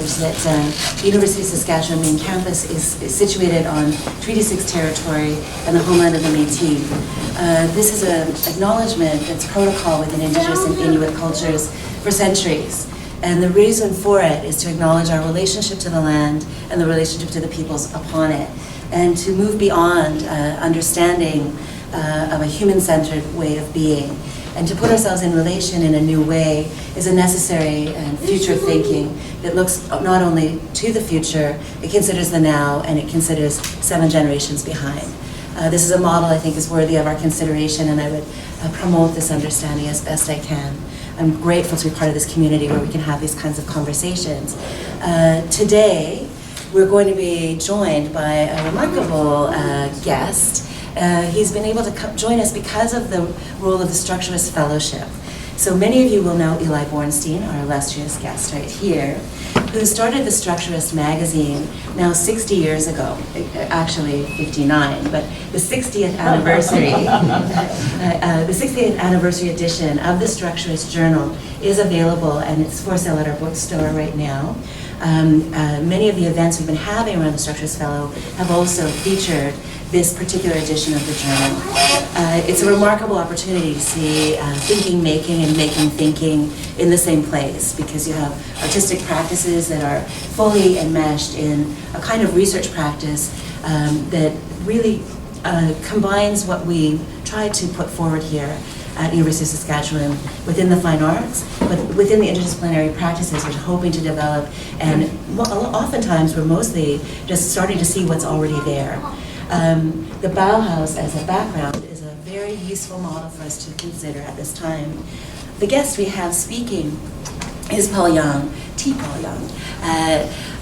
acknowledge that the University of Saskatchewan main campus is situated on Treaty 6 territory and the homeland of the Métis. This is an acknowledgement that's protocol within Indigenous and Inuit cultures for centuries. And the reason for it is to acknowledge our relationship to the land and the relationship to the peoples upon it, and to move beyond understanding of a human-centered way of being. And to put ourselves in relation in a new way is a necessary and future thinking that looks not only to the future, it considers the now, and it considers 7 generations behind. This is a model I think is worthy of our consideration, and I would promote this understanding as best I can. I'm grateful to be part of this community where we can have these kinds of conversations. Today, we're going to be joined by a remarkable guest. He's been able to join us because of the role of the Structurist Fellowship. So many of you will know Eli Bornstein, our illustrious guest right here, who started the Structurist magazine now 60 years ago, actually 59, but the 60th anniversary, the 60th anniversary edition of the Structurist Journal is available, and it's for sale at our bookstore right now. Many of the events we've been having around the Structurist Fellow have also featured this particular edition of the journal. It's a remarkable opportunity to see thinking, making, and making thinking in the same place, because you have artistic practices that are fully enmeshed in a kind of research practice that really combines what we try to put forward here at University of Saskatchewan within the fine arts, but within the interdisciplinary practices we're hoping to develop, and oftentimes we're mostly just starting to see what's already there. The Bauhaus as a background is a very useful model for us to consider at this time. The guest we have speaking is Paul Young, Paul Young.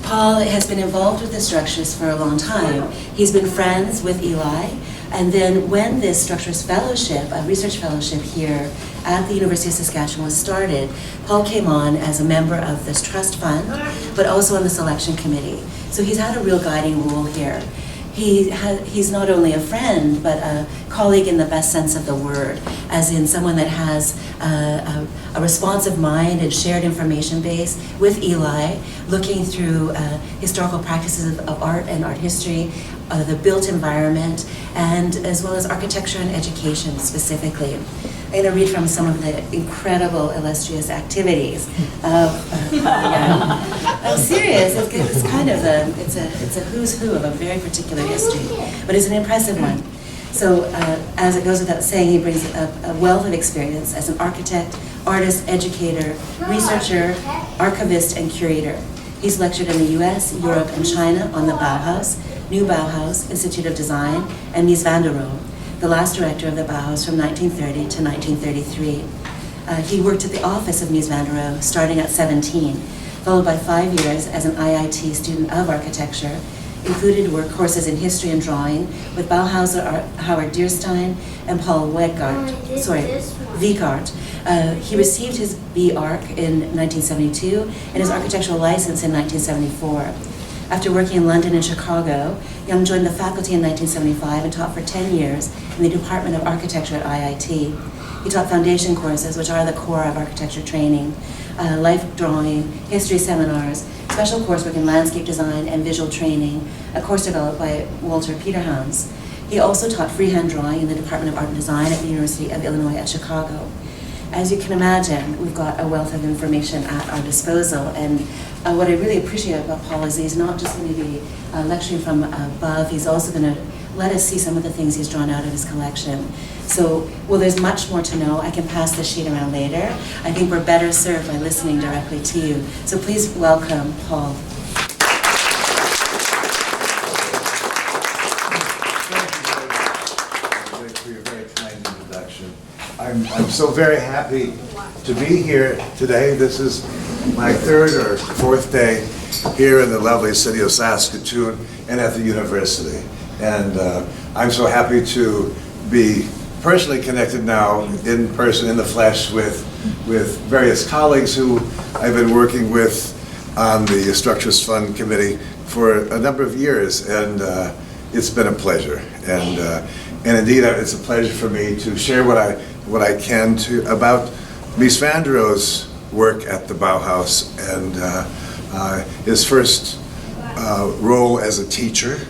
Paul has been involved with the Structurists for a long time. He's been friends with Eli, and then when this Structurist Fellowship, a research fellowship here at the University of Saskatchewan was started, Paul came on as a member of this trust fund, but also on the selection committee. So he's had a real guiding role here. He's not only a friend, but a colleague in the best sense of the word, as in someone that has a responsive mind and shared information base with Eli, looking through historical practices of art and art history, the built environment, and as well as architecture and education specifically. I'm going to read from some of the incredible, illustrious activities of I'm serious. It's kind of it's a who's who of a very particular history, but it's an impressive one. So, as it goes without saying, he brings a wealth of experience as an architect, artist, educator, researcher, archivist, and curator. He's lectured in the U.S., Europe, and China on the Bauhaus, New Bauhaus, Institute of Design, and Mies van der Rohe, the last director of the Bauhaus from 1930 to 1933. He worked at the office of Mies van der Rohe starting at 17, followed by 5 years as an IIT student of architecture, included courses in history and drawing with Bauhauser Howard Dierstein and Paul Wiegart. He received his B.Arch in 1972 and his architectural license in 1974. After working in London and Chicago, Young joined the faculty in 1975 and taught for 10 years in the Department of Architecture at IIT. He taught foundation courses, which are the core of architecture training, life drawing, history seminars, special coursework in landscape design and visual training, a course developed by Walter Peterhouse. He also taught freehand drawing in the Department of Art and Design at the University of Illinois at Chicago. As you can imagine, we've got a wealth of information at our disposal, and what I really appreciate about Paul is he's not just going to be lecturing from above, he's also going to let us see some of the things he's drawn out of his collection. So, well, there's much more to know. I can pass the sheet around later. I think we're better served by listening directly to you. So please welcome Paul. Thank you for your very kind introduction. I'm so very happy to be here today. This is my 3rd or 4th day here in the lovely city of Saskatoon and at the university. And I'm so happy to be personally connected now, in person, in the flesh, with various colleagues who I've been working with on the Structurist Fund Committee for a number of years, and it's been a pleasure. And indeed, it's a pleasure for me to share what I can about Mies van der Rohe's work at the Bauhaus, and His first role as a teacher.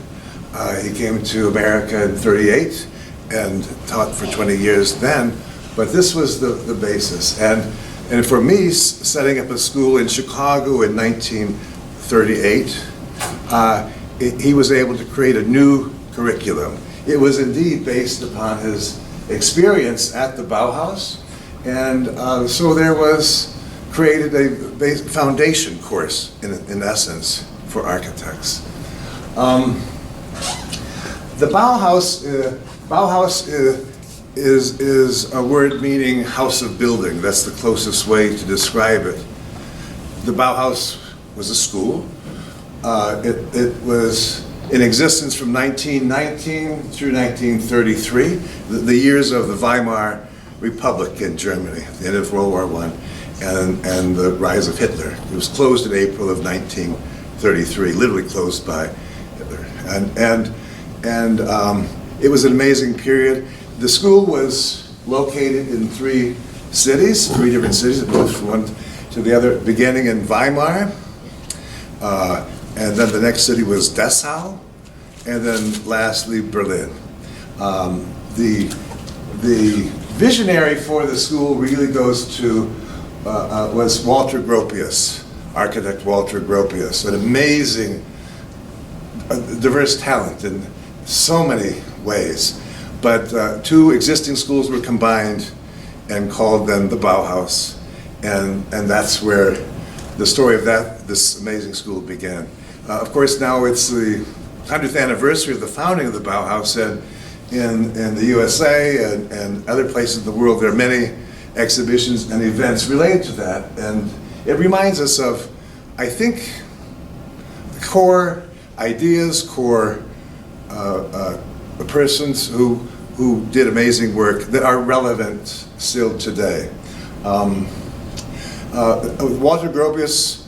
He came to America in '38 and taught for 20 years then, but this was the basis. And for me, setting up a school in Chicago in 1938, he was able to create a new curriculum. It was indeed based upon his experience at the Bauhaus, and so there was created a foundation course, in essence, for architects. The Bauhaus is a word meaning house of building. That's the closest way to describe it. The Bauhaus was a school. It was in existence from 1919 through 1933, the years of the Weimar Republic in Germany, the end of World War I, and the rise of Hitler. It was closed in April of 1933, literally closed by Hitler. And it was an amazing period. The school was located in three different cities. It moved from one to the other, beginning in Weimar, and then the next city was Dessau, and then lastly Berlin. The visionary for the school really goes to, was Walter Gropius, architect Walter Gropius, an amazing, diverse talent in so many ways. But two existing schools were combined and called them the Bauhaus, and that's where the story of this amazing school began. Of course, now it's the 100th anniversary of the founding of the Bauhaus, and in the USA and other places in the world, there are many exhibitions and events related to that, and it reminds us of, I think, core ideas, core persons who did amazing work that are relevant still today. Walter Gropius,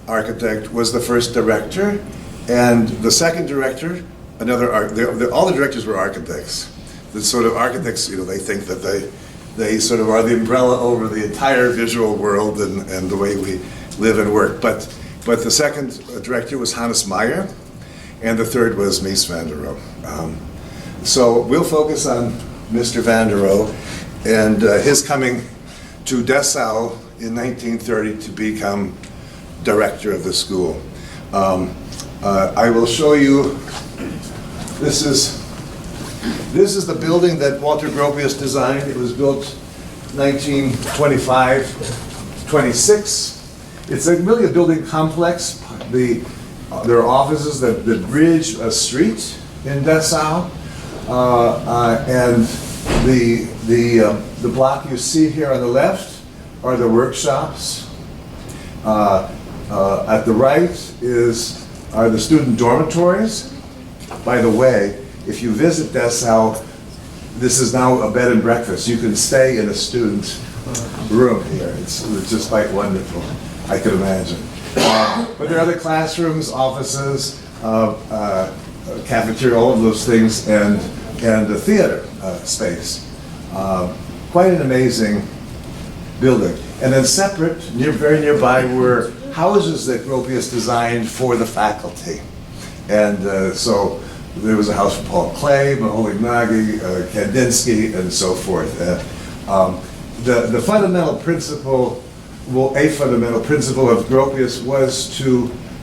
architect, was the first director, and the second director, all the directors were architects. The sort of architects, they think that they sort of are the umbrella over the entire visual world and the way we live and work. But the second director was Hannes Meyer, and the third was Mies van der Rohe. So we'll focus on Mr. van der Rohe and his coming to Dessau in 1930 to become director of the school. I will show you, this is the building that Walter Gropius designed. It was built 1925-26. It's really a building complex. There are offices that bridge a street in Dessau, and the block you see here on the left are the workshops. At the right are the student dormitories. By the way, if you visit Dessau, this is now a bed and breakfast. You can stay in a student room here. It's just quite wonderful, I could imagine. But there are other classrooms, offices, cafeteria, all of those things, and a theater space. Quite an amazing building. And then separate, very nearby, were houses that Gropius designed for the faculty. And so there was a house for Paul Klee, Maholignagi, Kandinsky, and so forth. The fundamental principle, a fundamental principle of Gropius was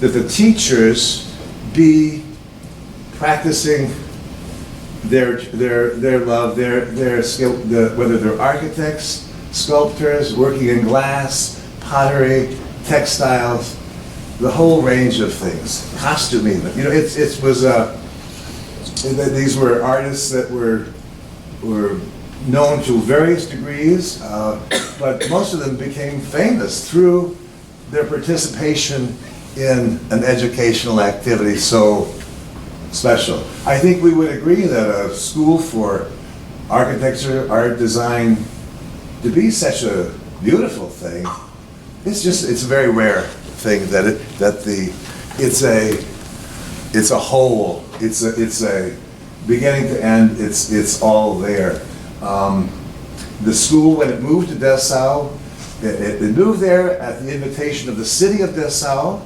that the teachers be practicing their love, their skill, whether they're architects, sculptors, working in glass, pottery, textiles, the whole range of things, costume even. These were artists that were known to various degrees, but most of them became famous through their participation in an educational activity so special. I think we would agree that a school for architecture, art, design, to be such a beautiful thing, it's a very rare thing it's a whole, it's a beginning to end, it's all there. The school, when it moved to Dessau, it moved there at the invitation of the city of Dessau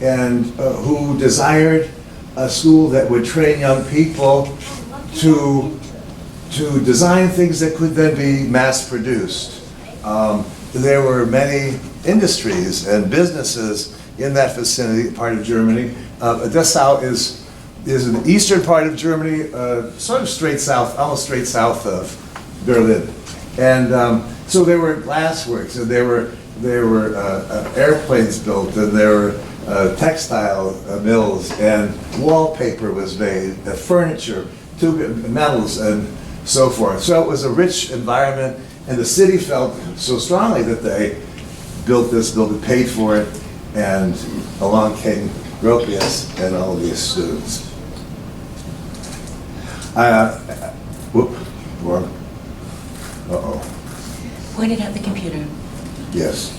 and who desired a school that would train young people to design things that could then be mass-produced. There were many industries and businesses in that vicinity, part of Germany. Dessau is in the eastern part of Germany, sort of straight south, almost straight south of Berlin. And so there were glassworks, and there were airplanes built, and there were textile mills, and wallpaper was made, furniture, metals, and so forth. So it was a rich environment, and the city felt so strongly that they built this building, paid for it, and along came Gropius and all of these students. Uh-oh. Pointed at the computer. Yes.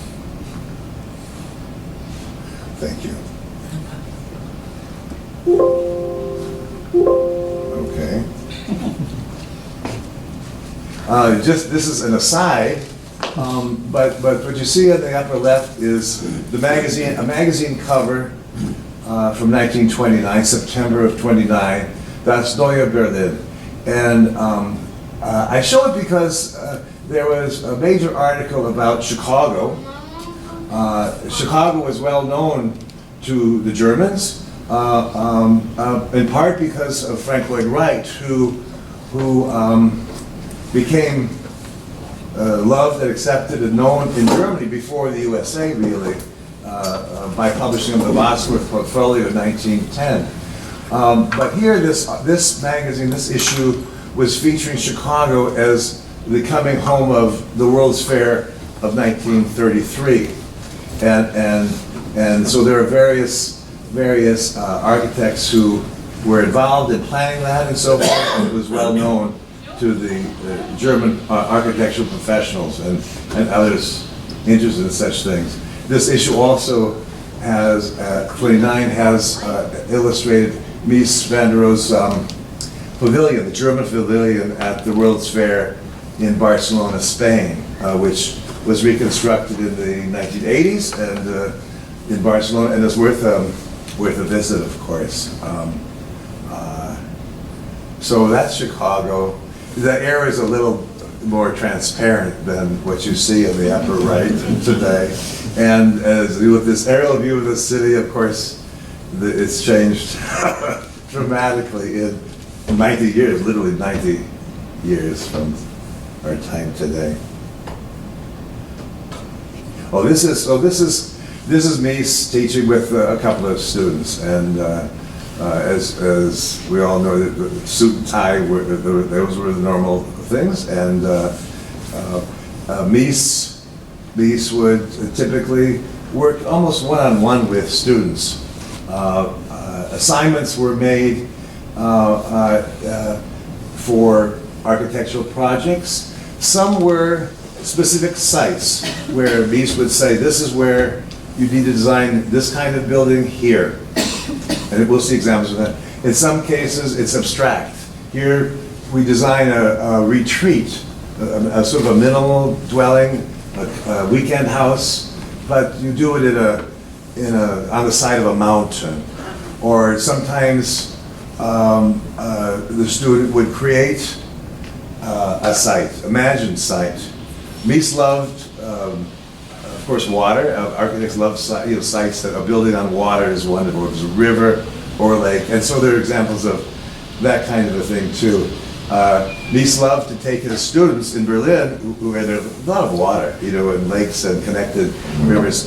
Thank you. Okay. This is an aside, but what you see on the upper left is a magazine cover from 1929, September of 29. That's Neue Berlin, and I show it because there was a major article about Chicago. Chicago was well known to the Germans, in part because of Frank Lloyd Wright, who became loved and accepted and known in Germany before the USA, really, by publishing the Bosworth Portfolio in 1910. But here, this magazine, this issue, was featuring Chicago as the coming home of the World's Fair of 1933. And so there are various architects who were involved in planning that and so forth, and it was well known to the German architectural professionals and others interested in such things. This issue also has, 29 has illustrated Mies van der Rohe's pavilion, the German pavilion at the World's Fair in Barcelona, Spain, which was reconstructed in the 1980s and in Barcelona, and is worth a visit, of course. So that's Chicago. The air is a little more transparent than what you see in the upper right today. And as you look at this aerial view of the city, of course, it's changed dramatically in 90 years, literally 90 years from our time today. Oh, this is me teaching with a couple of students, and as we all know, the suit and tie those were the normal things, and Mies would typically work almost one-on-one with students. Assignments were made for architectural projects. Some were specific sites where Mies would say, this is where you need to design this kind of building here. And we'll see examples of that. In some cases, it's abstract. Here, we design a retreat, a sort of a minimal dwelling, a weekend house, but you do it on the side of a mountain. Or sometimes the student would create a site, imagined site. Mies loved, of course, water. Architects love sites that a building on water is wonderful. It was a river or a lake, and so there are examples of that kind of a thing too. Mies loved to take his students in Berlin, where there's a lot of water, and lakes and connected rivers,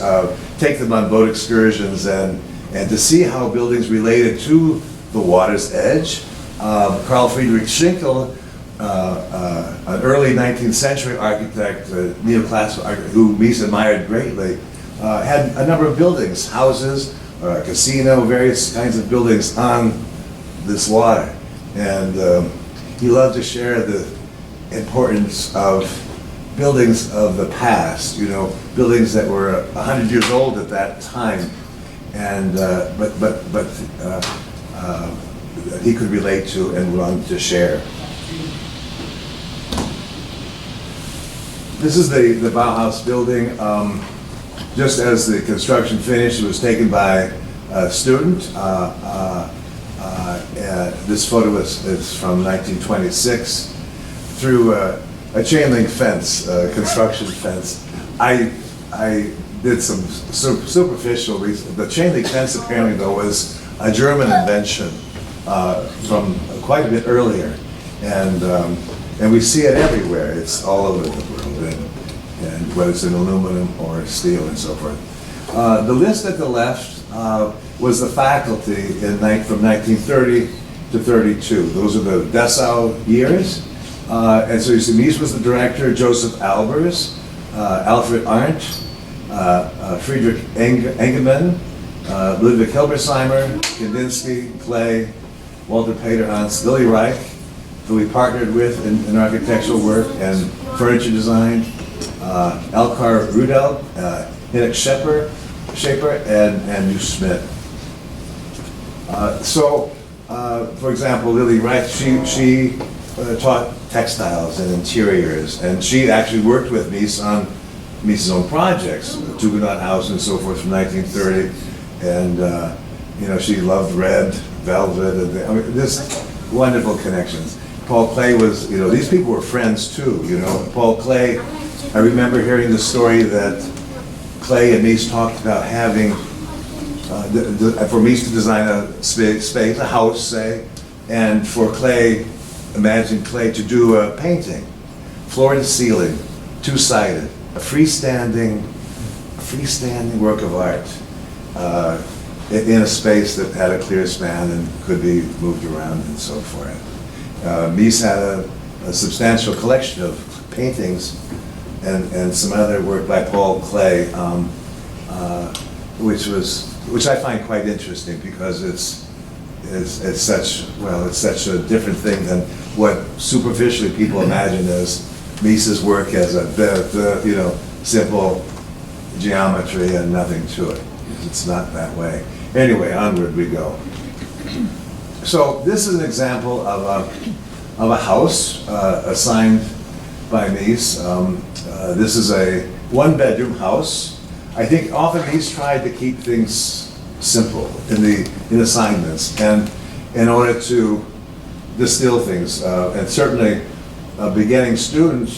take them on boat excursions and to see how buildings related to the water's edge. Carl Friedrich Schinkel, an early 19th century architect, neoclassical architect, who Mies admired greatly, had a number of buildings, houses, a casino, various kinds of buildings on this water. And he loved to share the importance of buildings of the past, buildings that were 100 years old at that time, and but he could relate to and wanted to share. This is the Bauhaus Building. Just as the construction finished, it was taken by student. This photo is from 1926 through a chain link fence, construction fence. I did some superficial research. The chain link fence apparently though was a German invention from quite a bit earlier, and we see it everywhere. It's all over the world, and whether it's in aluminum or steel and so forth. The list at the left was the faculty from 1930 to 32. Those are the Dessau years. And so you see, Mies was the director, Joseph Albers, Alfred Arndt, Friedrich Engelmann, Ludwig Hilbersheimer, Kandinsky, Clay, Walter Peter Hans, Lily Reich, who we partnered with in architectural work and furniture design, Elkar Rudel, Hinnick Shaper, and New Schmidt. For example, Lily Reich, she taught textiles and interiors, and she actually worked with Mies on Mies's own projects, Tugendhat House and so forth from 1930, and she loved red velvet, and just wonderful connections. Paul Clay was, these people were friends too, Paul Clay, I remember hearing the story that Clay and Mies talked about having, for Mies to design a space, a house, say, and for Clay, imagine Clay to do a painting, floor to ceiling, two-sided, a freestanding work of art in a space that had a clear span and could be moved around and so forth. Mies had a substantial collection of paintings and some other work by Paul Clay, which I find quite interesting because it's such a different thing than what superficially people imagine as Mies's work as a simple geometry and nothing to it. It's not that way. Anyway, onward we go. So this is an example of a house assigned by Mies. This is a one-bedroom house. I think often Mies tried to keep things simple in assignments, and in order to distill things, and certainly a beginning student,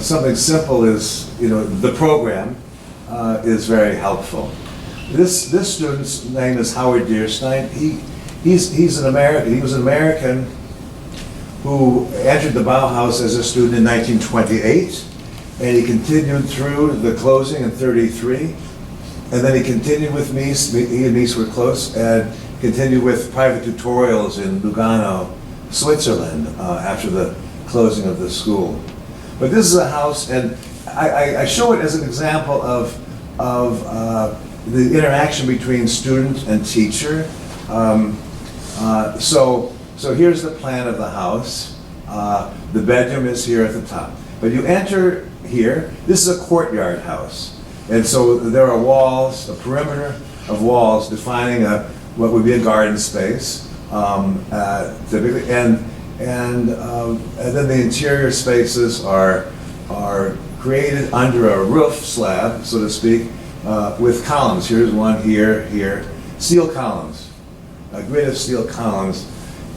something simple is, the program is very helpful. This student's name is Howard Deerstein. He was an American who entered the Bauhaus as a student in 1928, and he continued through the closing in 33. And then he continued with Mies, he and Mies were close, and continued with private tutorials in Lugano, Switzerland, after the closing of the school. But this is a house, and I show it as an example of the interaction between student and teacher. So here's the plan of the house. The bedroom is here at the top. But you enter here, this is a courtyard house. And so there are walls, a perimeter of walls defining what would be a garden space, typically, and then the interior spaces are created under a roof slab, so to speak, with columns. Here's one here, steel columns, a grid of steel columns,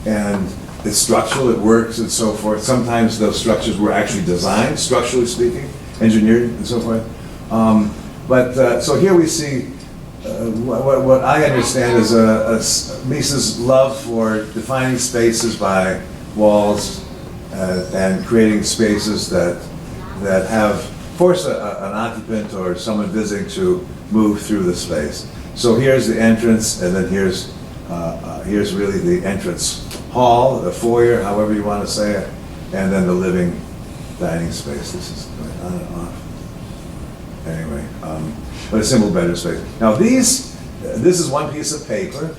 and it's structural, it works, and so forth. Sometimes those structures were actually designed, structurally speaking, engineered, and so forth. So here we see what I understand is Mies's love for defining spaces by walls and creating spaces that force an occupant or someone visiting to move through the space. So here's the entrance, and then here's really the entrance hall, the foyer, however you want to say it, and then the living dining space. This is going on and off. Anyway, but a simple bedroom space. Now this is one piece of paper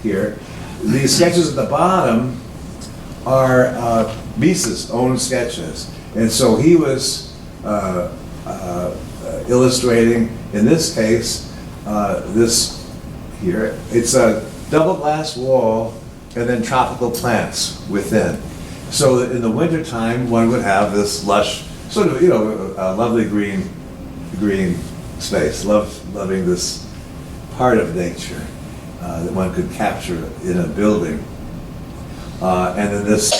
here. These sketches at the bottom are Mies's own sketches. And so he was illustrating, in this case, this here. It's a double glass wall and then tropical plants within. So that in the wintertime, one would have this lush, sort of, lovely green space, loving this part of nature. that one could capture in a building. And then this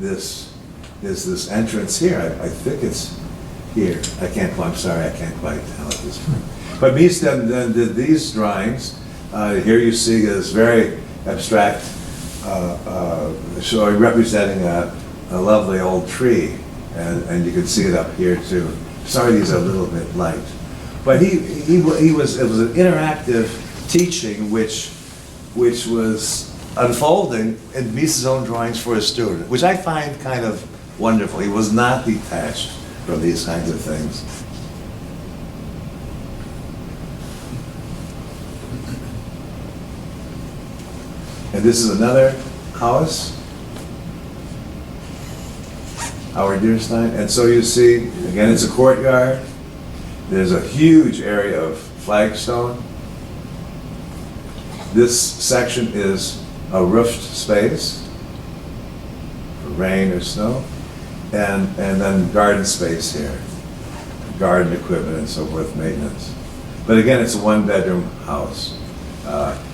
is this entrance here. I think it's here. I'm sorry, I can't quite tell at this point. But Mies then did these drawings. Here you see is very abstract, showing, representing a lovely old tree. And you can see it up here too. Sorry, these are a little bit light. But it was an interactive teaching which was unfolding in Mies's own drawings for a student, which I find kind of wonderful. He was not detached from these kinds of things. And this is another house, Howard Deerstein. And so you see, again, it's a courtyard. There's a huge area of flagstone. This section is a roofed space for rain or snow, and then garden space here, garden equipment and so forth, maintenance. But again, it's a one-bedroom house.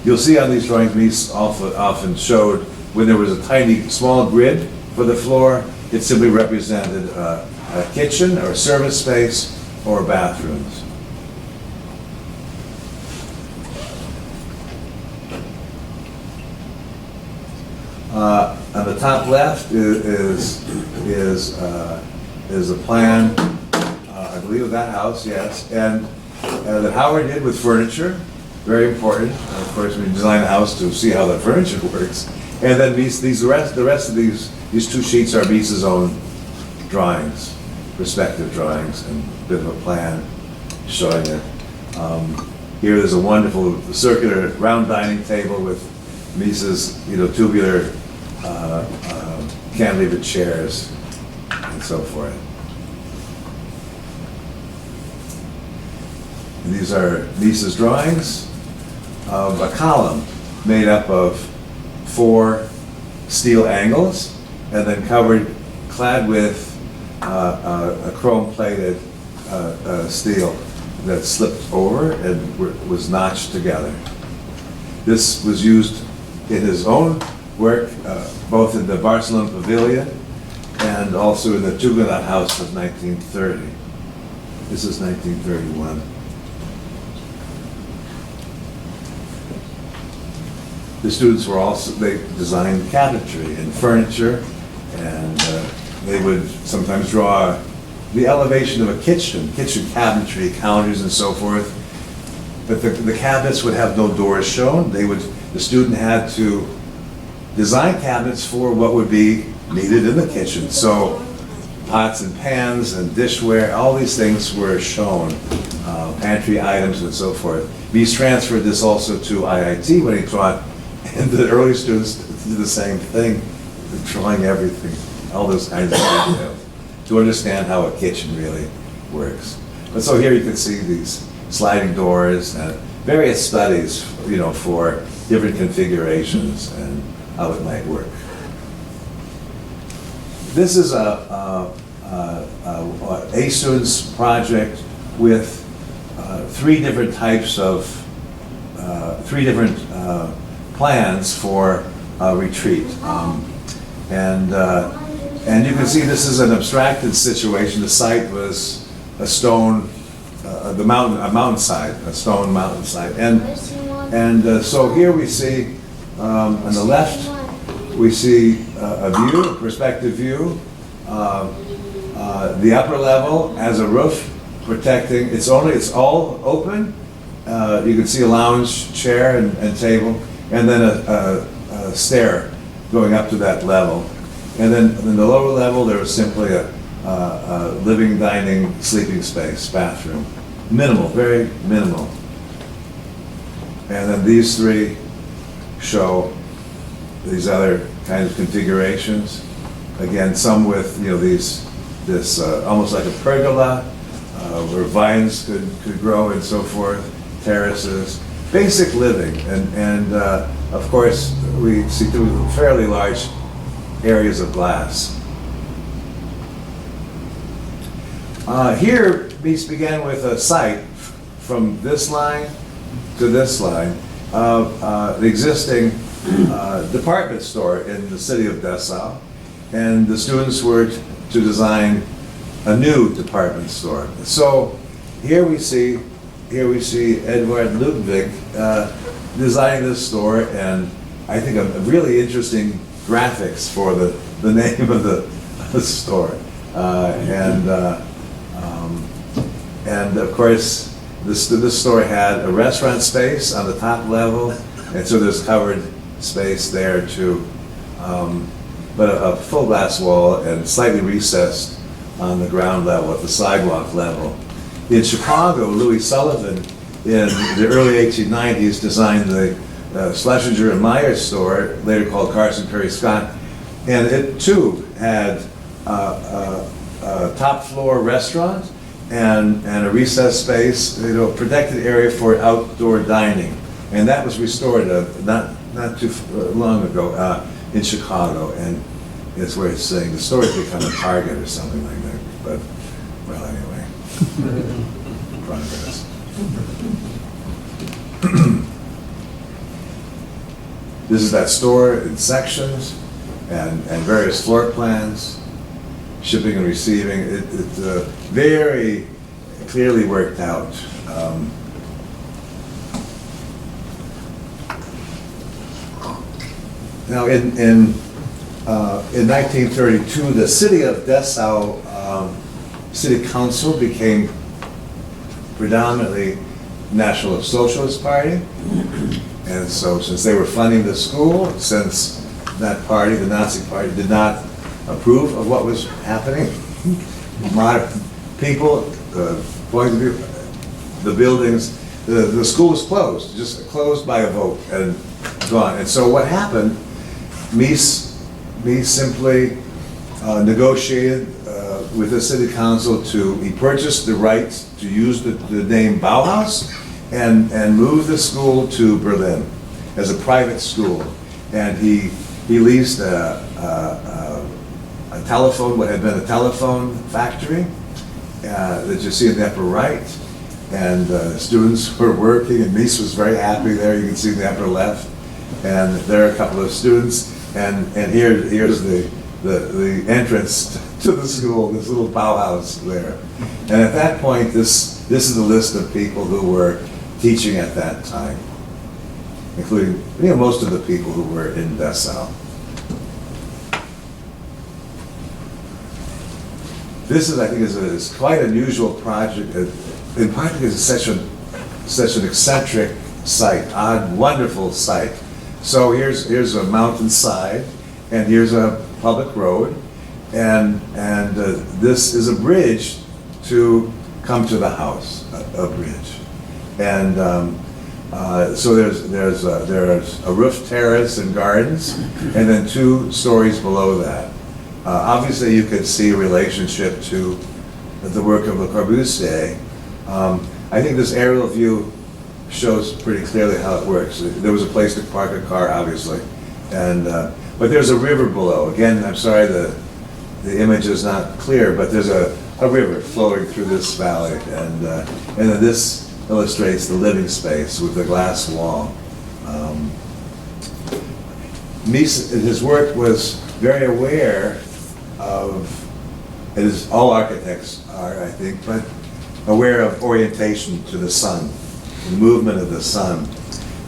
You'll see on these drawings, Mies often showed when there was a tiny, small grid for the floor, it simply represented a kitchen or service space or bathrooms. On the top left is a plan, I believe, of that house, yes, and that Howard did with furniture, very important. Of course, we design a house to see how the furniture works, and then the rest of these two sheets are Mies's own drawings, respective drawings, and a bit of a plan showing it. Here there's a wonderful circular round dining table with Mies's, tubular cantilever chairs and so forth. And these are Mies's drawings of a column made up of 4 steel angles and then clad with a chrome-plated steel that slipped over and was notched together. This was used in his own work, both in the Barcelona Pavilion and also in the Huguenot House of 1930. This is 1931. The students they designed cabinetry and furniture, and they would sometimes draw the elevation of a kitchen cabinetry, counters and so forth. But the cabinets would have no doors shown. The student had to design cabinets for what would be needed in the kitchen. So pots and pans and dishware, all these things were shown, pantry items and so forth. Mies transferred this also to IIT when he taught, and the early students did the same thing, drawing everything, all those kinds of details, to understand how a kitchen really works. But so here you can see these sliding doors and various studies, for different configurations and how it might work. This is a student's project with 3 different types of, 3 different plans for a retreat. And you can see this is an abstracted situation. The site was a stone, a mountainside, a stone mountainside. And so here we see, on the left, we see a view, a perspective view. The upper level has a roof protecting, it's all open. You can see a lounge chair and table, and then a stair going up to that level. And then in the lower level, there was simply a living, dining, sleeping space, bathroom. Minimal, very minimal. And then these 3 show these other kinds of configurations. Again, some with this almost like a pergola, where vines could grow and so forth, terraces, basic living, and of course we see 2 fairly large areas of glass. Here, Mies began with a site from this line to this line, of the existing department store in the city of Dessau, and the students were to design a new department store. So here we see Edward Ludwig designing this store, and I think a really interesting graphics for the name of the store. And of course, this store had a restaurant space on the top level, and so there's covered space there too. But a full glass wall and slightly recessed on the ground level at the sidewalk level. In Chicago, Louis Sullivan in the early 1890s designed the Schlesinger and Myers store, later called Carson Perry Scott, and it too had a top floor restaurant and a recessed space, protected area for outdoor dining, and that was restored not too long ago in Chicago, and it's where it's saying the store's become a Target or something like that. But well, anyway, progress. This is that store in sections and various floor plans, shipping and receiving. It's very clearly worked out. Now, in 1932, the city of Dessau City Council became predominantly National Socialist Party. And so since they were funding the school, since that party, the Nazi Party, did not approve of what was happening, modern people, going to the buildings, the school was closed, just closed by a vote and gone. And so what happened, Mies simply negotiated with the city council he purchased the rights to use the name Bauhaus and move the school to Berlin as a private school. And he leased a telephone, what had been a telephone factory that you see in the upper right. And students were working, and Mies was very happy there. You can see in the upper left. And there are a couple of students. And here's the entrance to the school, this little Bauhaus there. And at that point, this is the list of people who were teaching at that time, including most of the people who were in Dessau. This is, I think, is quite an unusual project, in part because it's such an eccentric site, odd, wonderful site. So here's a mountainside, and here's a public road, and this is a bridge to come to the house, a bridge. And so there's a roof terrace and gardens, and then 2 stories below that. Obviously, you could see a relationship to the work of Le Corbusier. I think this aerial view shows pretty clearly how it works. There was a place to park a car, obviously, and but there's a river below. Again, I'm sorry the image is not clear, but there's a river flowing through this valley, and then this illustrates the living space with the glass wall. Mies, in his work, was very aware of, as all architects are, I think, but aware of orientation to the sun, the movement of the sun.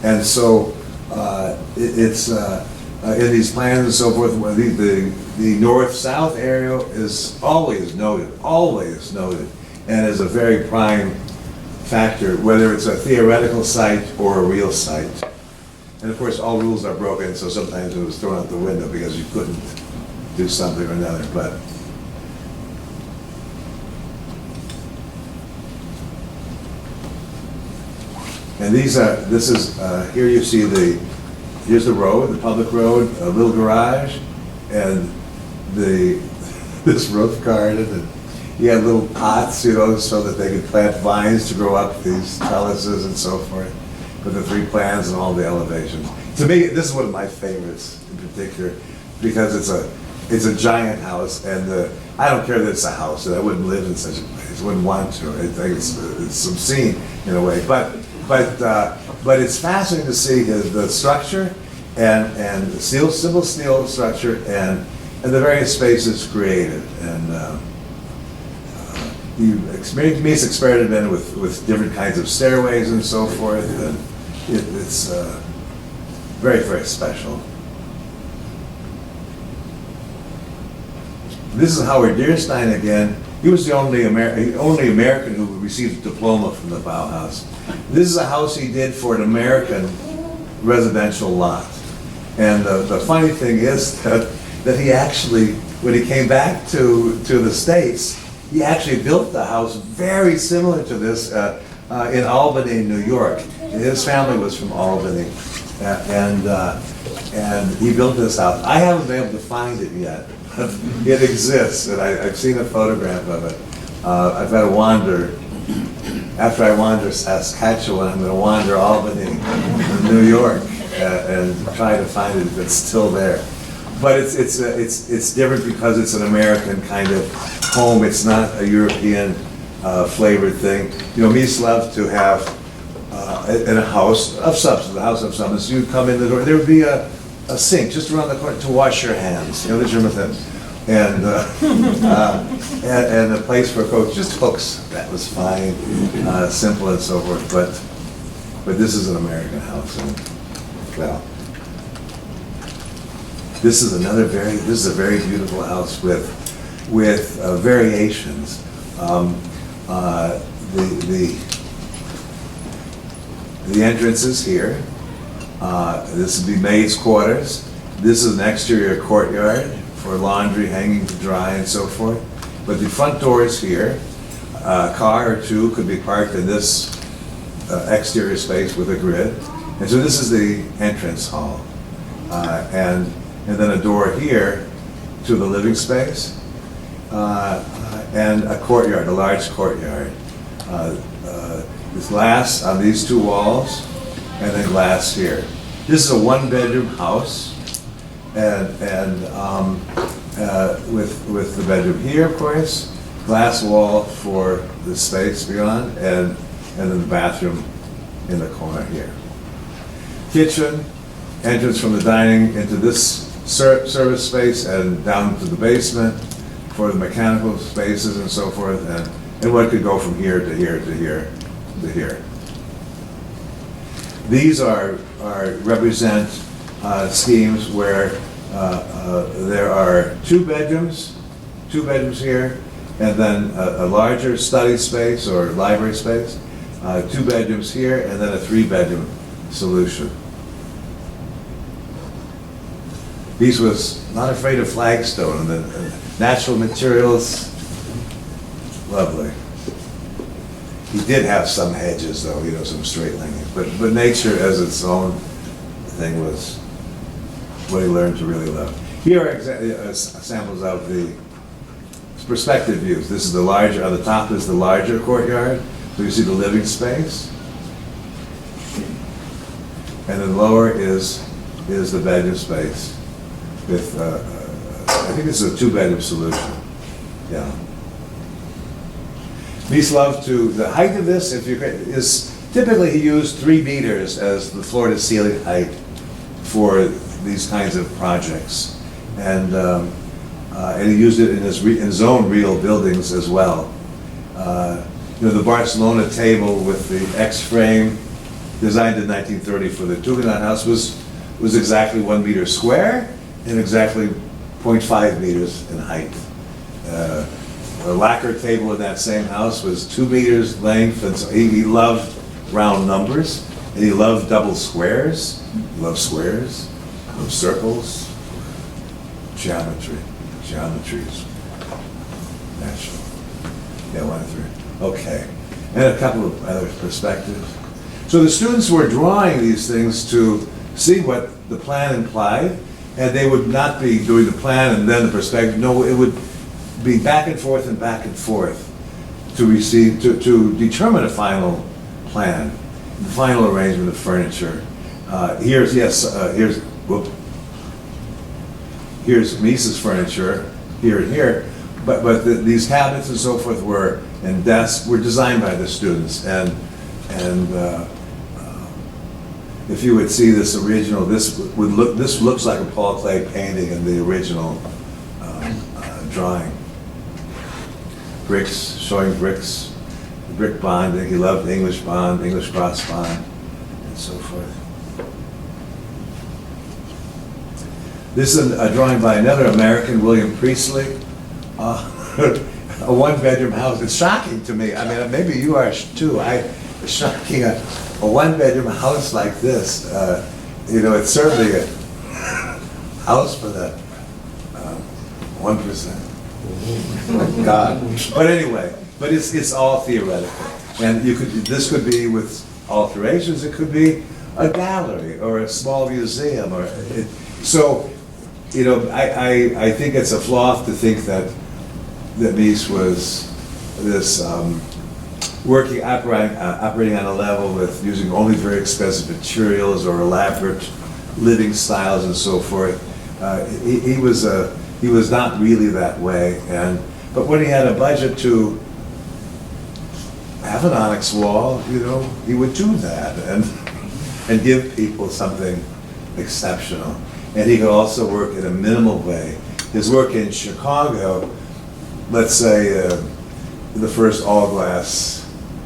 And so it's in these plans and so forth, the north-south area is always noted, and is a very prime factor, whether it's a theoretical site or a real site. And of course, all rules are broken, so sometimes it was thrown out the window because you couldn't do something or another. But and here you see here's the road, the public road, a little garage, and this roof garden, and you had little pots, so that they could plant vines to grow up these trellises and so forth, with the 3 plans and all the elevations. To me, this is one of my favorites in particular, because it's a giant house, and I don't care that it's a house, and I wouldn't live in such a place, wouldn't want to. I think it's obscene in a way, but But it's fascinating to see the structure and the simple steel structure and the various spaces created. And Mies experimented with different kinds of stairways and so forth, and it's very, very special. This is Howard Deerstein again. He was the only American who received a diploma from the Bauhaus. This is a house he did for an American residential lot. And the funny thing is that he actually, when he came back to the States, he actually built the house very similar to this in Albany, New York. His family was from Albany. And he built this house. I haven't been able to find it yet. It exists, and I've seen a photograph of it. I've got to wander. After I wander Saskatchewan, I'm going to wander Albany and New York and try to find it if it's still there. But it's different because it's an American kind of home. It's not a European flavored thing. You know, Mies loved to have in a house of substance, you'd come in the door, there would be a sink just around the corner to wash your hands. You know, there's your method. And a place for coats, just hooks. That was fine, simple and so forth. But this is an American house, and well, this is a very beautiful house with variations. The entrance is here. This would be maids' quarters. This is an exterior courtyard for laundry hanging to dry and so forth. But the front door is here. A car or two could be parked in this exterior space with a grid. And so this is the entrance hall. And then a door here to the living space. And a courtyard, a large courtyard. There's glass on these two walls, and then glass here. This is a one-bedroom house, and with the bedroom here, of course, glass wall for the space beyond, and then the bathroom in the corner here. Kitchen, entrance from the dining into this service space and down to the basement for the mechanical spaces and so forth, and what could go from here to here to here to here. These represent schemes where there are two bedrooms here, and then a larger study space or library space, 2 bedrooms here, and then a 3-bedroom solution. Mies was not afraid of flagstone, and the natural materials, lovely. He did have some hedges, though, you know, some straight lining. But nature as its own thing was what he learned to really love. Here are samples of the perspective views. This is the larger, on the top is the larger courtyard. So you see the living space. And then lower is the bedroom space with, I think this is a 2-bedroom solution. Yeah. Mies loved the height of this, is typically he used 3 meters as the floor to ceiling height for these kinds of projects. And he used it in his own real buildings as well. You know, the Barcelona table with the X-frame, designed in 1930 for the Tugendhat house, was exactly 1 meter square and exactly 0.5 meters in height. The lacquer table in that same house was 2 meters length, and so he loved round numbers, and he loved double squares. He loved squares, he loved circles, geometries, natural. Yeah, 1 through. Okay, and a couple of other perspectives. So the students were drawing these things to see what the plan implied, and they would not be doing the plan and then the perspective. No, it would be back and forth to determine a final plan, the final arrangement of furniture. Here's Mies's furniture here and here, but these cabinets and so forth and desks were designed by the students, and if you would see this original, this looks like a Paul Klee painting in the original drawing. Bricks, showing bricks, brick bonding. He loved English bond, English cross bond, and so forth. This is a drawing by another American, William Priestley. A one-bedroom house. It's shocking to me. I mean, maybe you are too. It's shocking. A one-bedroom house like this. It's certainly a house for the 1%. God. But anyway, it's all theoretical, and this could be with alterations. It could be a gallery or a small museum, I think it's a flaw to think that Mies was this operating on a level with using only very expensive materials or elaborate living styles and so forth. He was not really that way, but when he had a budget to have an onyx wall, he would do that and give people something exceptional. And he could also work in a minimal way. His work in Chicago, let's say the first all-glass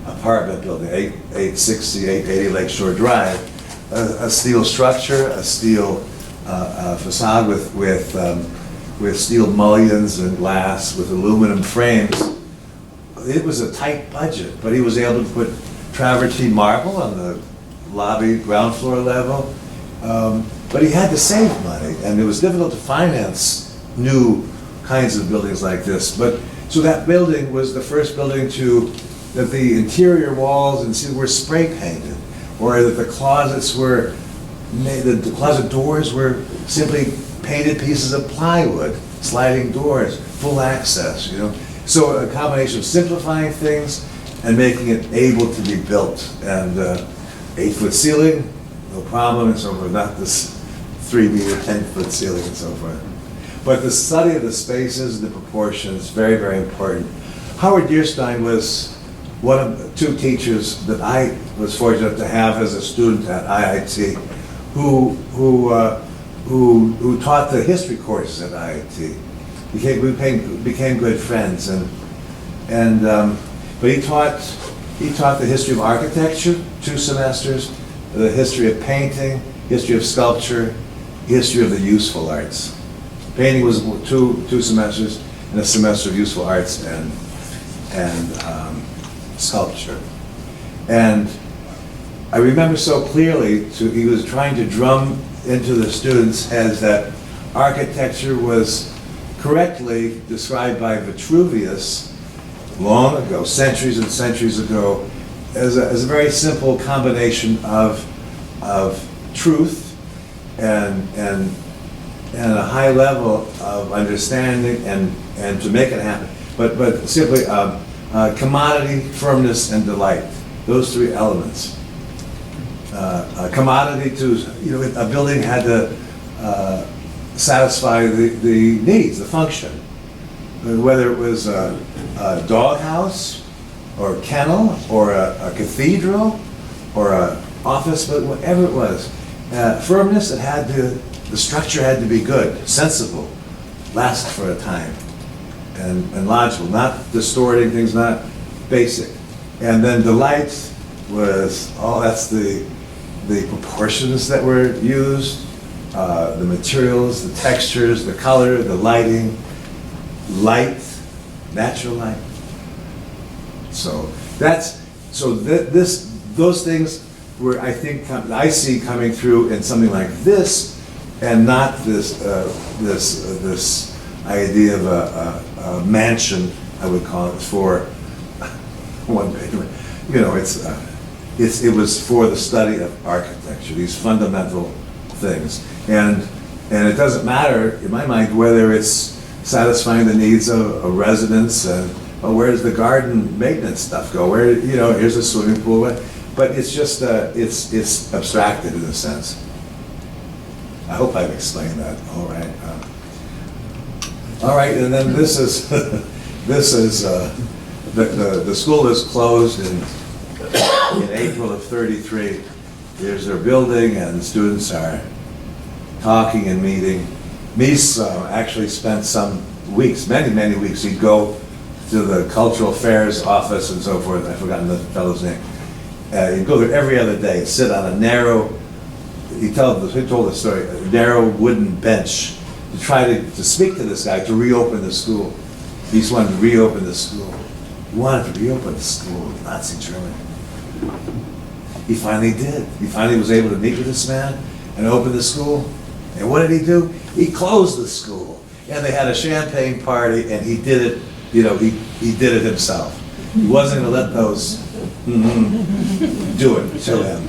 apartment building, 860, 880 Lakeshore Drive, a steel structure, a steel facade with steel mullions and glass, with aluminum frames. It was a tight budget, but he was able to put travertine marble on the lobby ground floor level. But he had to save money, and it was difficult to finance new kinds of buildings like this. So that building was the first building that the interior walls were spray painted, or that the closets the closet doors were simply painted pieces of plywood, sliding doors, full access, So a combination of simplifying things and making it able to be built. And 8-foot ceiling, no problem, and so forth, not this 3-meter, 10-foot ceiling and so forth. But the study of the spaces, the proportions, very, very important. Howard Deerstein was one of the 2 teachers that I was fortunate to have as a student at IIT, who taught the history courses at IIT. We became good friends, but he taught the history of architecture 2 semesters, the history of painting, history of sculpture, history of the useful arts. Painting was 2 semesters, and a semester of useful arts and sculpture. And I remember so clearly, he was trying to drum into the students' heads that architecture was correctly described by Vitruvius long ago, centuries and centuries ago, as a very simple combination of truth and a high level of understanding and to make it happen, but simply commodity, firmness, and delight. Those 3 elements. Commodity a building had to satisfy the needs, the function, whether it was a doghouse or a kennel or a cathedral or an office, but whatever it was. Firmness, the structure had to be good, sensible, last for a time, and logical, not distorting things, not basic. And then delight was that's the proportions that were used, the materials, the textures, the color, the lighting, light, natural light. So those things were, I think, I see coming through in something like this, and not this idea of a mansion, I would call it, for one bedroom. It was for the study of architecture, these fundamental things, and it doesn't matter in my mind whether it's satisfying the needs of a residence, where does the garden maintenance stuff go? Where here's a swimming pool, but it's just it's abstracted in a sense. I hope I've explained that. All right. All right, and then this is the school is closed in April of '33, Here's their building, and the students are talking and meeting. Mies actually spent some weeks, many weeks. He'd go to the cultural affairs office and so forth. I've forgotten the fellow's name. He'd go there every other day, sit on a narrow, he told the story, a narrow wooden bench to try to speak to this guy, to reopen the school. He just wanted to reopen the school. He wanted to reopen the school in Nazi Germany. He finally did. He finally was able to meet with this man and open the school. And what did he do? He closed the school. And they had a champagne party, and he did it, he did it himself. He wasn't going to let those do it to him.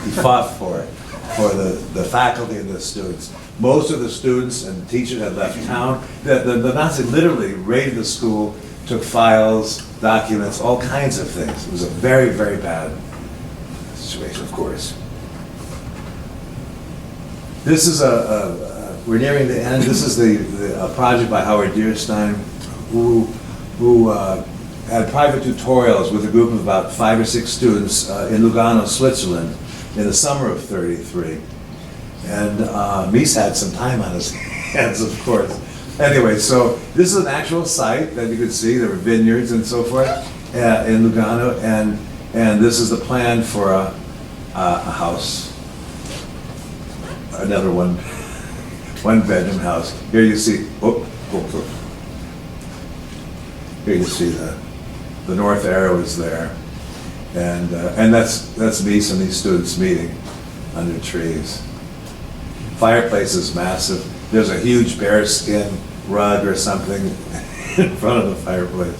He fought for it, for the faculty and the students. Most of the students and teachers had left town. The Nazis literally raided the school, took files, documents, all kinds of things. It was a very, very bad situation, of course. This is we're nearing the end. This is a project by Howard Deerstein, who had private tutorials with a group of about 5 or 6 students in Lugano, Switzerland, in the summer of '33. And Mies had some time on his hands, of course. Anyway, so this is an actual site that you could see. There were vineyards and so forth in Lugano, and this is the plan for a house, another one-bedroom house. Here you see, here you see the north arrow is there, and that's Mies and these students meeting under trees. Fireplace is massive. There's a huge bearskin rug or something in front of the fireplace.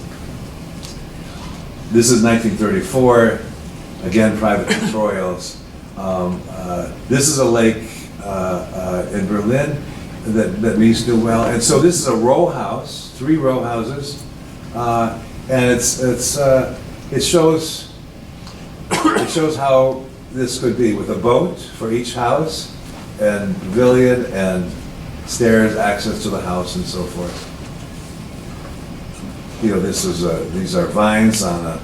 This is 1934. Again, private tutorials. This is a lake in Berlin that Mies knew well, and so this is a row house, 3 row houses, and it shows how this could be, with a boat for each house, and pavilion and stairs, access to the house, and so forth. This is these are vines on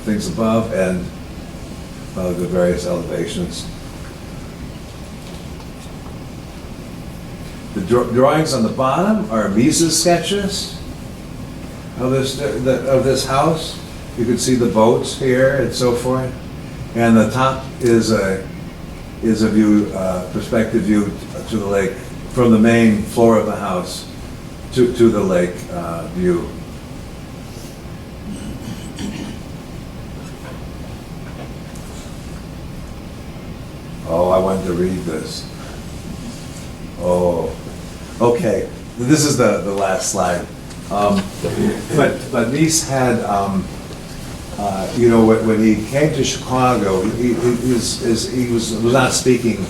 things above and the various elevations. The drawings on the bottom are Mies's sketches of this house. You can see the boats here and so forth. And the top is a view, perspective view to the lake, from the main floor of the house to the lake view. Oh, I wanted to read this. Oh, okay. This is the last slide. But Mies had, when he came to Chicago, he was not speaking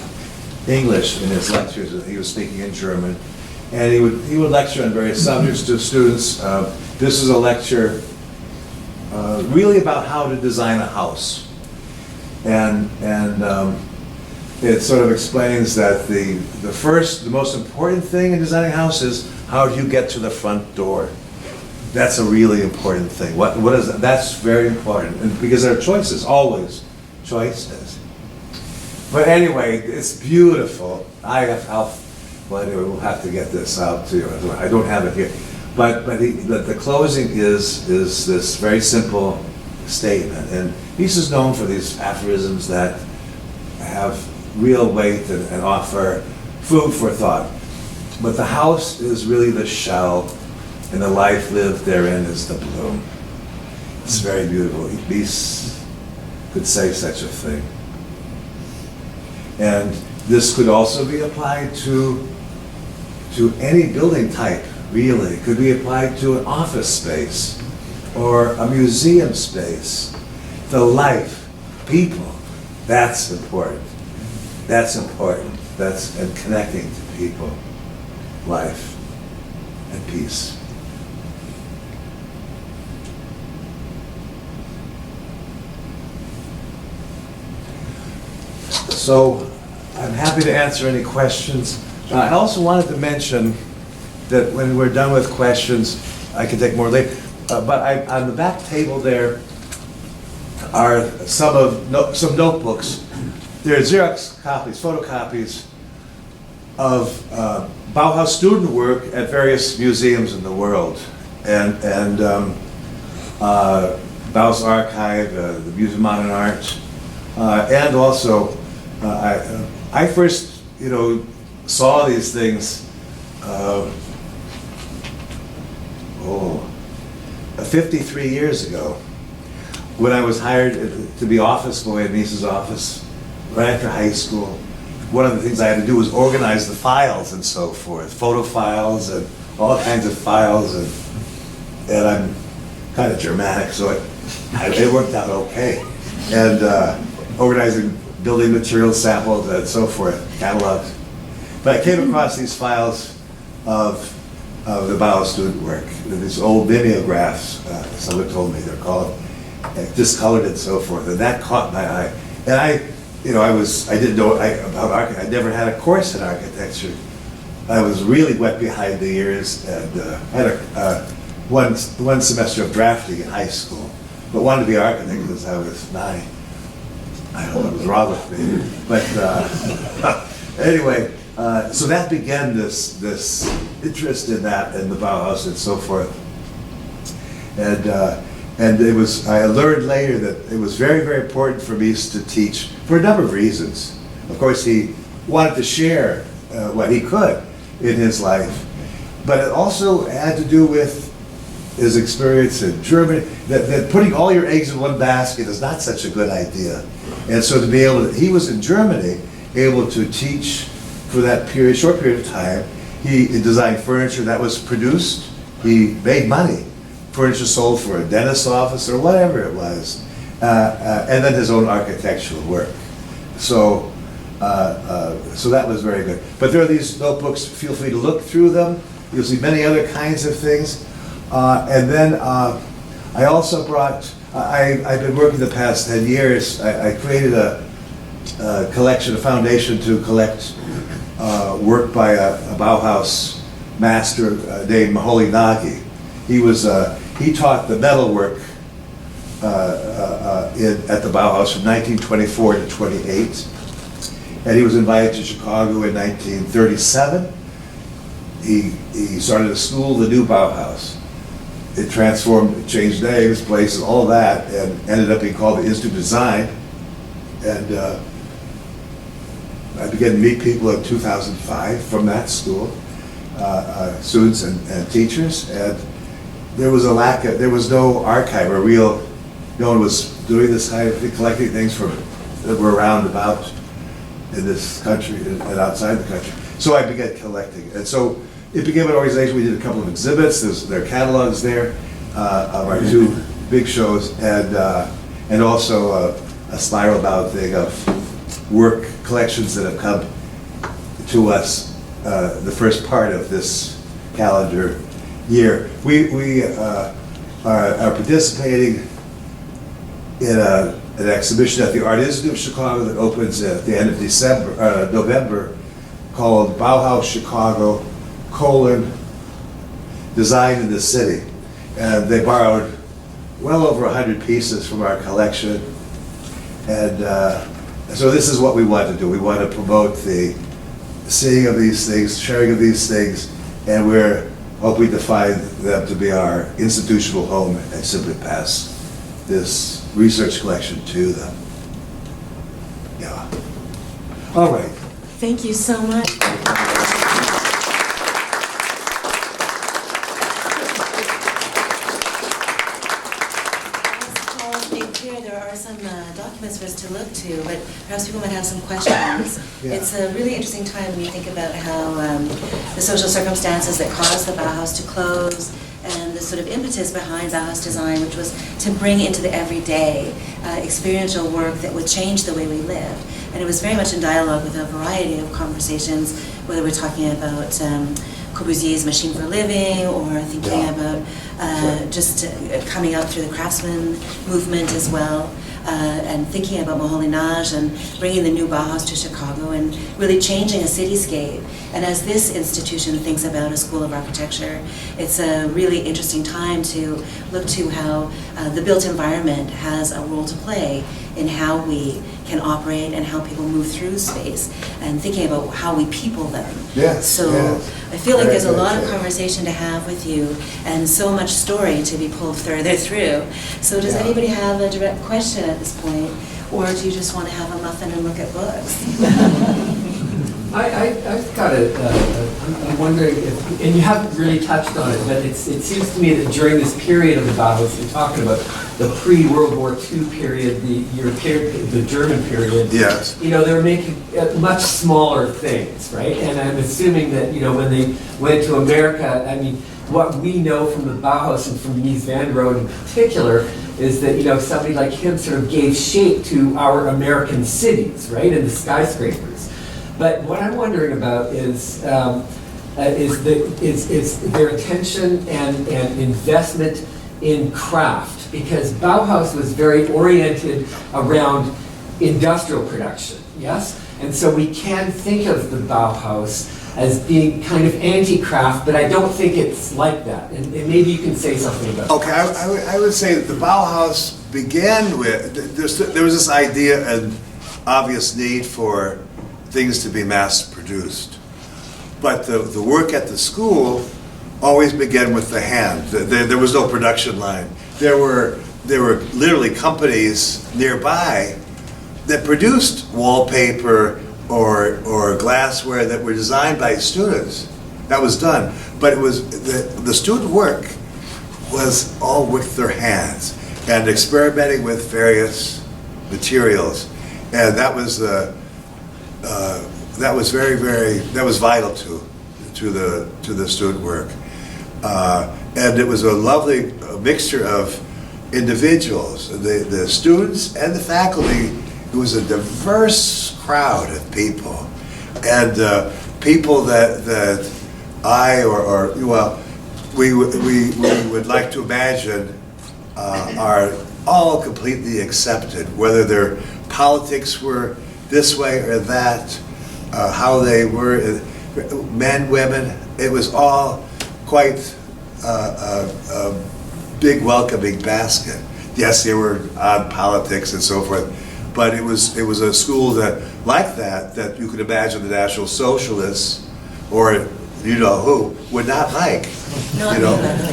English in his lectures. He was speaking in German, and he would lecture on various subjects to students. This is a lecture really about how to design a house, and it sort of explains that the most important thing in designing a house is, how do you get to the front door? That's a really important thing. What is that? That's very important, and because there are choices, always choices. But anyway, it's beautiful. Well, anyway, we'll have to get this out to you. I don't have it here, but the closing is this very simple statement, and Mies is known for these aphorisms that have real weight and offer food for thought. But the house is really the shell, and the life lived therein is the bloom. It's very beautiful. Mies could say such a thing. And this could also be applied to any building type, really. It could be applied to an office space or a museum space. The life, people, that's important. That's important. And connecting to people, life, and peace. So I'm happy to answer any questions. I also wanted to mention that when we're done with questions, I can take more later. But on the back table there, are some notebooks. They're Xerox copies, photocopies of Bauhaus student work at various museums in the world. And Bauhaus Archive, the Museum of Modern Art, and also I first, saw these things 53 years ago when I was hired to be office boy in Mises' office right after high school. One of the things I had to do was organize the files and so forth, photo files and all kinds of files, and I'm kind of Germanic, so it worked out okay. And organizing building material samples and so forth, catalogs. But I came across these files of the Bauhaus student work, these old mimeographs, someone told me they're called, discolored and so forth, and that caught my eye. And I didn't know about architecture. I never had a course in architecture. I was really wet behind the ears, and had one semester of drafting in high school, but wanted to be an architect because I was 9. I don't know what was wrong with me, but anyway, so that began this interest in that, and the Bauhaus and so forth. And it was, I learned later that it was very, very important for me to teach for a number of reasons. Of course, he wanted to share what he could in his life, but it also had to do with his experience in Germany, that putting all your eggs in one basket is not such a good idea. And so to be able to, he was in Germany, able to teach for that period, short period of time. He designed furniture that was produced. He made money. Furniture sold for a dentist's office or whatever it was. And then his own architectural work. So that was very good. But there are these notebooks, feel free to look through them. You'll see many other kinds of things. And then I also brought, I've been working the past 10 years, I created a collection, a foundation to collect work by a Bauhaus master named Maholi Nagy. He taught the metalwork at the Bauhaus from 1924 to 28. And he was invited to Chicago in 1937. He started a school, the new Bauhaus. It transformed, it changed names, places, all that, and ended up being called the Institute of Design. And I began to meet people in 2005 from that school, students and teachers, and there was there was no archive, no one was doing this kind of thing, collecting things that were around about in this country and outside the country. So I began collecting, and so it became an organization. We did a couple of exhibits. There are catalogs there of our 2 big shows, and also a spiral-bound thing of work collections that have come to us the first part of this calendar year. We are participating in an exhibition at the Art Institute of Chicago that opens at the end of November, called Bauhaus Chicago, Design in the City. And they borrowed well over 100 pieces from our collection. And so this is what we want to do. We want to promote the seeing of these things, sharing of these things, and we're hoping to find them to be our institutional home and simply pass this research collection to them. Yeah. All right. Thank you so much. There are some documents for us to look to, but perhaps people might have some questions. Yeah. It's a really interesting time when you think about how the social circumstances that caused the Bauhaus to close and the sort of impetus behind Bauhaus design, which was to bring into the everyday experiential work that would change the way we live. And it was very much in dialogue with a variety of conversations, whether we're talking about Corbusier's Machine for Living, or thinking about just coming out through the craftsman movement as well. and thinking about Moholy-Nagy and bringing the new Bauhaus to Chicago and really changing a cityscape. And as this institution thinks about a school of architecture, it's a really interesting time to look to how the built environment has a role to play in how we can operate and how people move through space, and thinking about how we people them. Yes, so yes. I feel like there's a lot of Very good. conversation to have with you and so much story to be pulled further through. So does Yeah. anybody have a direct question at this point, or do you just want to have a muffin and look at books? I've got I'm wondering if, and you haven't really touched on it, but it seems to me that during this period of the Bauhaus, you're talking about the pre-World War II period, the German period. Yes. You know, they were making much smaller things, right? And I'm assuming that, you know, when they went to America, I mean, what we know from the Bauhaus and from Mies van der Rohe in particular is that, you know, somebody like him sort of gave shape to our American cities, right, and the skyscrapers. But what I'm wondering about is their attention and investment in craft, because Bauhaus was very oriented around industrial production, yes? And so we can think of the Bauhaus as being kind of anti-craft, but I don't think it's like that. And maybe you can say something about that. Okay, I would say that the Bauhaus began with, there was this idea, an obvious need for things to be mass produced. But the work at the school always began with the hand. There was no production line. There were literally companies nearby that produced wallpaper or glassware that were designed by students. That was done. But it was the student work was all with their hands and experimenting with various materials. And that was vital to the student work. And it was a lovely mixture of individuals, the students and the faculty. It was a diverse crowd of people, and people that we would like to imagine are all completely accepted, whether their politics were this way or that, how they were, men, women. It was all quite a big welcoming basket. Yes, there were odd politics and so forth, but it was a school that you could imagine the National Socialists or you know who would not like. Not you know. me, by the way.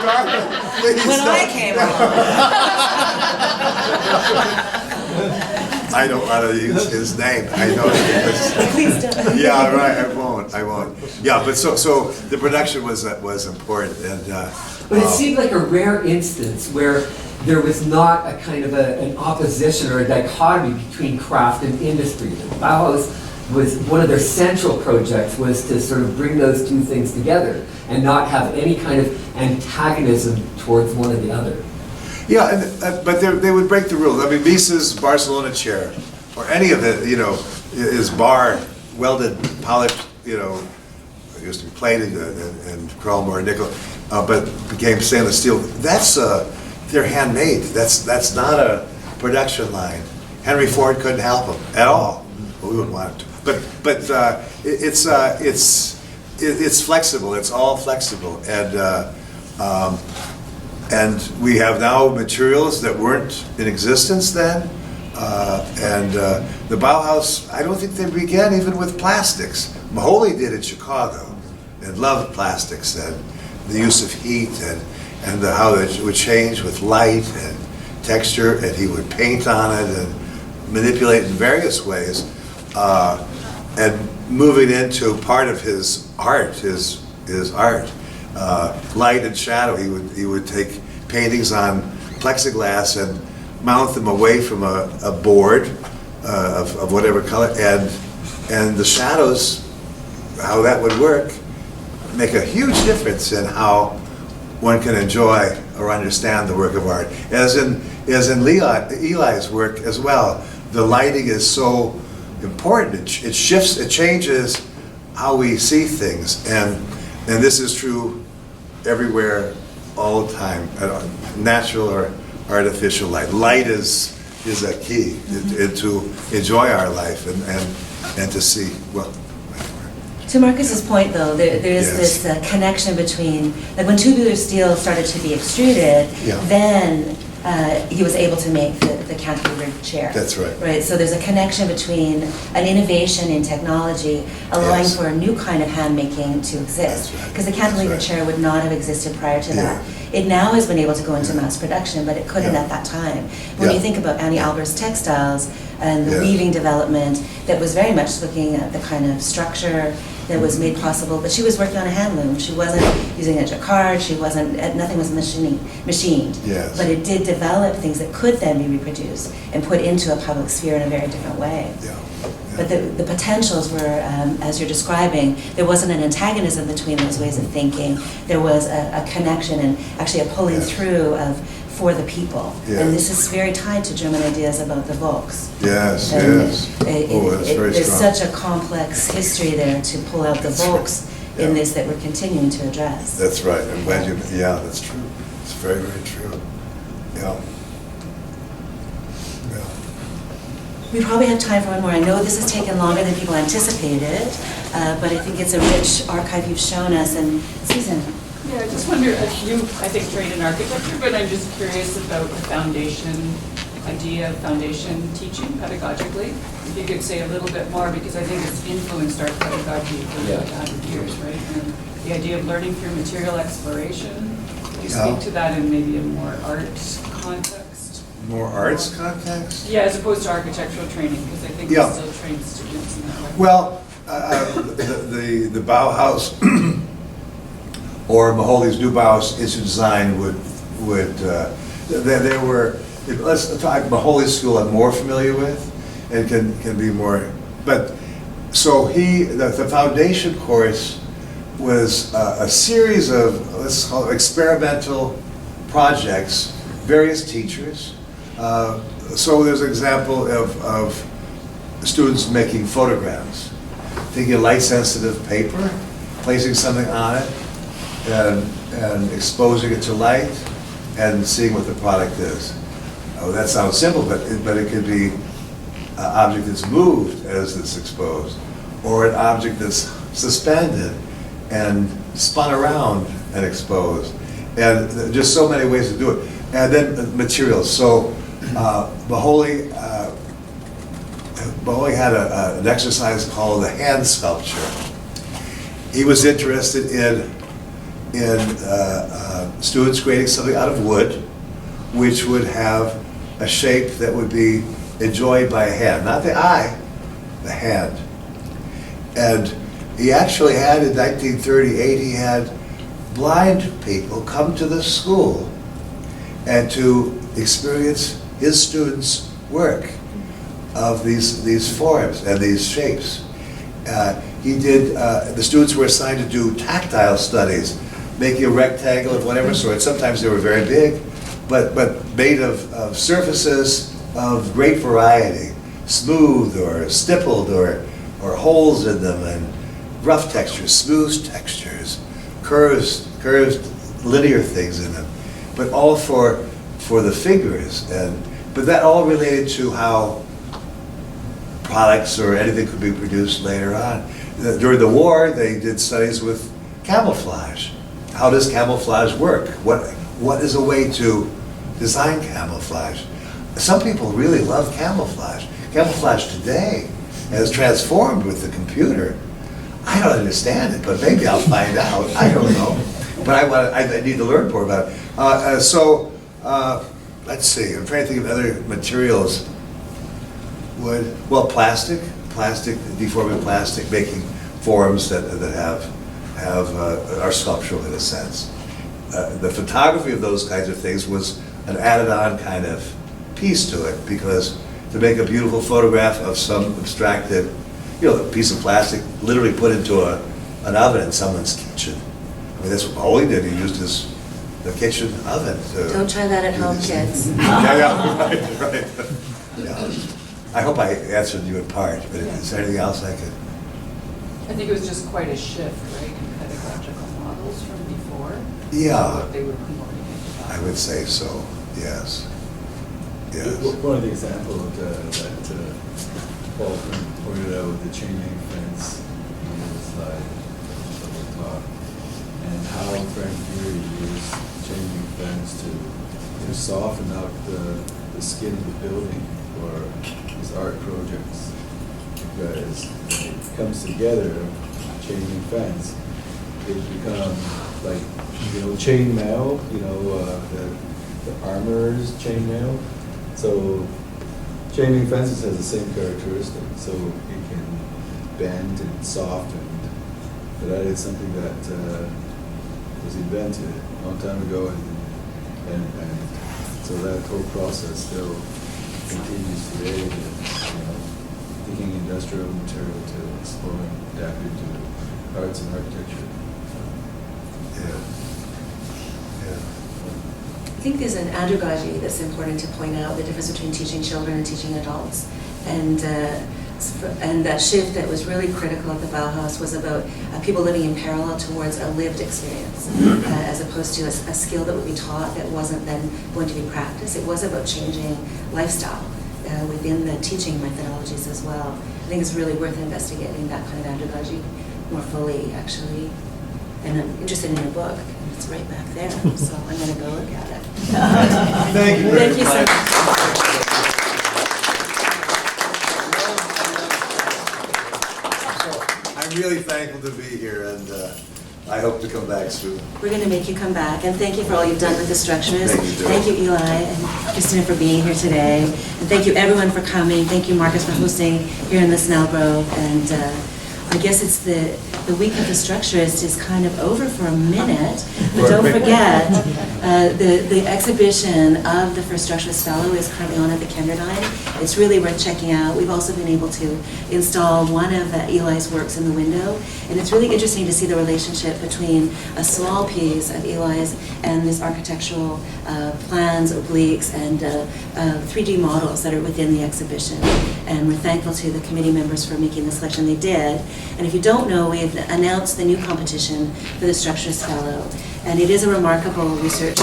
Darling, please When don't. I came I don't want to use his name. I know it. Please don't. Yeah, right. I won't. Yeah, but so the production was important, and But it seemed like a rare instance where there was not a kind of an opposition or a dichotomy between craft and industry. The Bauhaus was one of their central projects was to sort of bring those two things together and not have any kind of antagonism towards one or the other. yeah, but they would break the rules. I mean, Mises' Barcelona chair, or any of it, you know, his bar, welded, polished, you know, used to be plated and chrome or nickel, but became stainless steel. They're handmade. That's not a production line. Henry Ford couldn't help them at all. Well, we wouldn't want it to. But it's flexible. It's all flexible, and we have now materials that weren't in existence then. The Bauhaus, I don't think they began even with plastics. Moholy did in Chicago and loved plastics and the use of heat and how it would change with light and texture, and he would paint on it and manipulate in various ways. And moving into part of his art, his art, light and shadow. He would take paintings on plexiglass and mount them away from a board of whatever color, and the shadows, how that would work, make a huge difference in how one can enjoy or understand the work of art. As in Eli's work as well, the lighting is so important. It shifts, it changes how we see things, and this is true everywhere all the time, natural or artificial light. Light is a key to enjoy our life and to see, well. To Marcus's point, though, there is Yes. this connection between, like when tubular steel started to be extruded, Yeah. then he was able to make the cantilevered chair. That's right. Right, so there's a connection between an innovation in technology allowing Yes. for a new kind of hand making to exist. That's right. Because the cantilevered That's right. chair would not have existed prior to that. Yeah. It now has been able to go into Yeah. mass production, but it couldn't Yeah. at that time. When Yeah. you think about Annie Albert's textiles and the Yeah. weaving development, that was very much looking at the kind of structure that was made possible, but she was working on a hand loom. She wasn't using a jacquard, nothing was machined. Yes. But it did develop things that could then be reproduced and put into a public sphere in a very different way. Yeah. But the potentials were, as you're describing, there wasn't an antagonism between those ways of thinking. There was a connection and actually a pulling Yes. through for the people. Yes. And this is very tied to German ideas about the Volks. Yes, And yes. Oh, that's very there's strong. such a complex history there to pull out the That's right. Volks in Yeah. this that we're continuing to address. That's right. I'm glad you, yeah, that's true. It's very, very true. Yeah. Yeah. We probably have time for one more. I know this has taken longer than people anticipated, but I think it's a rich archive you've shown us. And Susan? Yeah, I just wonder if you, I think, trained in architecture, but I'm just curious about the foundation idea of foundation teaching pedagogically. If you could say a little bit more, because I think it's influenced our pedagogy for like 100 years, right? And the idea of learning through material exploration. Could you Yeah. speak to that in maybe a more art context? More arts context? Yeah, as opposed to architectural training, because I think we Yeah. still train students in that way. Well, the Bauhaus, or Maholi's new Bauhaus Institute of Design there were, let's talk Maholi's school I'm more familiar with, and can be more, but, so the foundation course was a series of, let's call it experimental projects, various teachers. So there's an example of students making photographs, taking a light-sensitive paper, placing something on it, and exposing it to light, and seeing what the product is. Oh, that sounds simple, but it could be an object that's moved as it's exposed, or an object that's suspended and spun around and exposed, and just so many ways to do it. And then materials. So Maholi had an exercise called the hand sculpture. He was interested in students creating something out of wood, which would have a shape that would be enjoyed by a hand, not the eye, the hand. And he actually had, in 1938, he had blind people come to the school and to experience his students' work of these forms and these shapes. The students were assigned to do tactile studies, making a rectangle of whatever sort. Sometimes they were very big, but made of surfaces of great variety, smooth or stippled or holes in them, and rough textures, smooth textures, curved linear things in them, but all for the figures. But that all related to how products or anything could be produced later on. During the war, they did studies with camouflage. How does camouflage work? What is a way to design camouflage? Some people really love camouflage. Camouflage today has transformed with the computer. I don't understand it, but maybe I'll find out. I don't know. But I need to learn more about it. Let's see, I'm trying to think of other materials. Wood, well, plastic, deforming plastic, making forms that are sculptural in a sense. The photography of those kinds of things was an added-on kind of piece to it, because to make a beautiful photograph of some abstracted, a piece of plastic literally put into an oven in someone's kitchen. I mean, that's what Maholi did. He used the kitchen oven to... Don't try that at home, kids. Yeah, right. Yeah. I hope I answered you in part, but is there anything else I could? I think it was just quite a shift, right, in pedagogical models from before. Yeah. what they were promoting. I would say so, yes. Yes. One of the examples that Paul pointed out with the chain link fence in the slide that we talked, and how Frank Fury used chain link fence to soften up the skin of the building for his art projects. Because when it comes together, chain link fence, it becomes like, chain mail, the armorer's chain mail. So chain link fences has the same characteristic, so it can bend and soften. But that is something that was invented a long time ago, and so that whole process still continues today. Thinking industrial material to exploring, adapting to arts and architecture. Yeah. Yeah. I think there's an andragogy that's important to point out, the difference between teaching children and teaching adults. And that shift that was really critical at the Bauhaus was about people living in parallel towards a lived experience, as opposed to a skill that would be taught that wasn't then going to be practiced. It was about changing lifestyle within the teaching methodologies as well. I think it's really worth investigating that kind of andragogy more fully, actually. And I'm interested in your book. It's right back there, so I'm going to go look at it. Thank you very Thank you so much. much. I'm really thankful to be here, and I hope to come back soon. We're going to make you come back, and thank you for all you've done with the structures. Thank you, Joe. Thank you, Eli and Christina, for being here today. And thank you, everyone, for coming. Thank you, Marcus, for hosting here in the Snelgrove. And I guess it's the week of the structurist is kind of over for a minute, but don't forget, the exhibition of the first structurist fellow is currently on at the Kenderdine. It's really worth checking out. We've also been able to install one of Eli's works in the window, and it's really interesting to see the relationship between a small piece of Eli's and this architectural plans, obliques, and 3D models that are within the exhibition. And we're thankful to the committee members for making the selection they did. And if you don't know, we've announced the new competition for the Structurist Fellow. And it is a remarkable research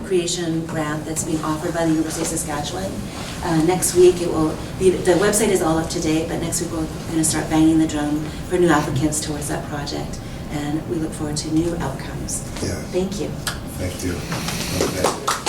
creation grant that's being offered by the University of Saskatchewan. Next week, it will be, the website is all up to date, but next week we're going to start banging the drum for new applicants towards that project. And we look forward to new outcomes. Yeah. Thank you. Thank you. Okay.